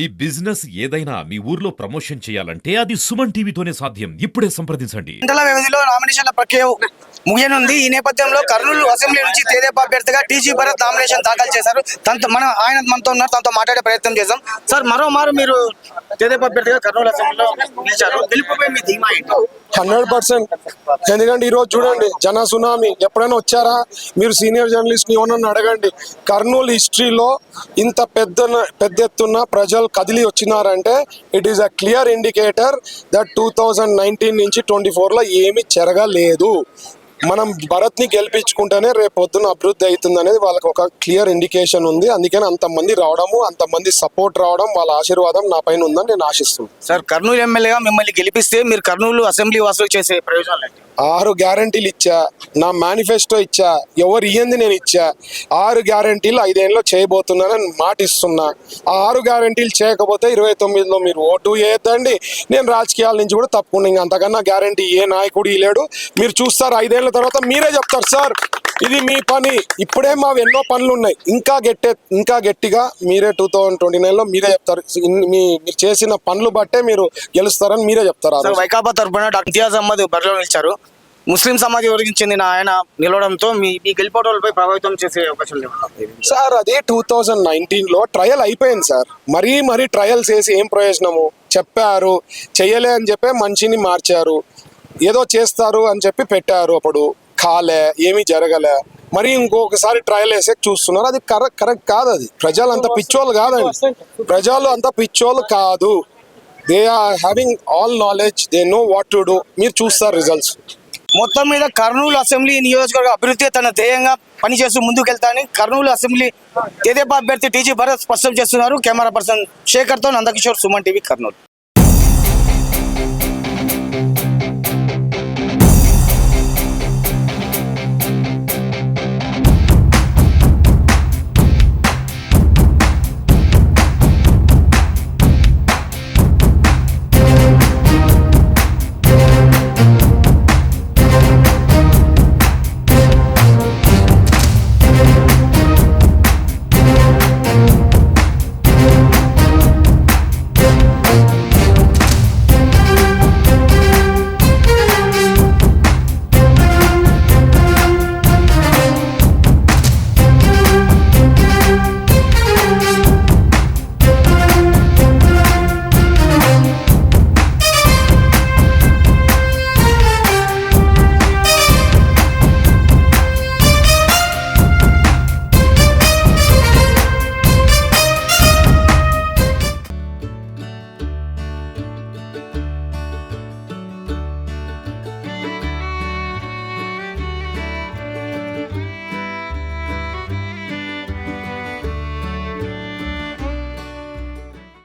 ఈ బిజినెస్ ఏదైనా మీ ఊర్లో ప్రమోషన్ చేయాలంటే అది సుమన్ టీవీతోనే సాధ్యం. ఇప్పుడే సంప్రదించండి. గంటల వ్యవధిలో నామినేషన్ల ప్రక్రియ ముగియనుంది. ఈ నేపథ్యంలో కర్నూలు అసెంబ్లీ నుంచి తెదేపా అభ్యర్థిగా టీజీ భరత్ నామినేషన్ దాఖలు చేశారు. ఆయన మనతో ఉన్నారు, తనతో మాట్లాడే ప్రయత్నం చేద్దాం. సార్, మరోమారు మీరు తెదేపా అభ్యర్థిగా కర్నూలు అసెంబ్లీలో నిలిచారు. గెలుపుపై మీ ధీమా ఏంటి? 100%. ఎందుకంటే ఈరోజు చూడండి, జన సునామీ. ఎప్పుడైనా వచ్చారా మీరు? సీనియర్ జర్నలిస్ట్ ఎవరన్నా అడగండి. కర్నూలు హిస్టరీలో ఇంత పెద్ద ఎత్తున ప్రజలు కదిలి వచ్చినారంటే it is a clear indicator that 2019 నుంచి 24లో ఏమీ జరగలేదు. మనం భరత్ని గెలిపించుకుంటేనే రేపు పొద్దున అభివృద్ధి అవుతుంది అనేది వాళ్ళకి ఒక క్లియర్ ఇండికేషన్ ఉంది. అందుకని అంతమంది రావడము, అంతమంది సపోర్ట్ రావడం, వాళ్ళ ఆశీర్వాదం నా పైన ఉందని నేను ఆశిస్తున్నాను. సార్, కర్నూలు ఎమ్మెల్యేగా మిమ్మల్ని గెలిపిస్తే మీరు కర్నూలు అసెంబ్లీ వాసులు చేసే ప్రయోజనాలు ఏంటి? 6 గ్యారంటీలు ఇచ్చా, నా మేనిఫెస్టో ఇచ్చా, ఎవరు ఇయ్యంది నేను ఇచ్చా. 6 గ్యారంటీలు 5 ఏళ్ళలో చేయబోతున్నానని మాట ఇస్తున్నా. ఆ 6 గ్యారంటీలు చేయకపోతే 29లో మీరు ఓటు వేయద్దండి. నేను రాజకీయాల నుంచి కూడా తప్పకుండా ఇంకా అంతకన్నా గ్యారంటీ ఏ నాయకుడు ఇలేడు. మీరు చూస్తారు, 5 ఏళ్ళ తర్వాత మీరే చెప్తారు, సార్ ఇది మీ పని. ఇప్పుడే మావి ఎన్నో పనులు ఉన్నాయి, ఇంకా గట్టిగా మీరే 2029లో మీరే చెప్తారు. మీరు చేసిన పనులు బట్టే మీరు గెలుస్తారని మీరే చెప్తారు. వైకాపా తరఫున డాక్టర్ ఇంతియాజ్ అహ్మద్ బరిలో నిలిచారు. ముస్లిం సమాజం వర్గం చెందిన ఆయన నిలవడంతో మీ గెలుపోటలపై ప్రభావితం చేసే అవకాశం లేదు సార్. అది 2019లో ట్రయల్ అయిపోయింది సార్. మరీ ట్రయల్స్ వేసి ఏం ప్రయోజనము? చెప్పారు, చెయ్యలే అని చెప్పి మనిషిని మార్చారు. ఏదో చేస్తారు అని చెప్పి పెట్టారు, అప్పుడు కాలే, ఏమీ జరగలే. మరి ఇంకొకసారి ట్రయల్ వేసే చూస్తున్నారు. అది కరెక్ట్ కాదు. అది ప్రజలు అంత పిచ్చోళ్ళు కాదండి. ప్రజలు అంత పిచ్చోళ్ళు కాదు. They are having all knowledge, they know what to do. మీరు చూస్తారు రిజల్ట్స్. మొత్తం మీద కర్నూలు అసెంబ్లీ నియోజకవర్గ అభివృద్ధి తన ధ్యేయంగా పనిచేస్తూ ముందుకెళ్తానని కర్నూలు అసెంబ్లీ తెదేపా అభ్యర్థి టీజీ భరత్ స్పష్టం చేస్తున్నారు. కెమెరా పర్సన్ శేఖర్తో నందకిషోర్, సుమన్ టీవీ, కర్నూలు.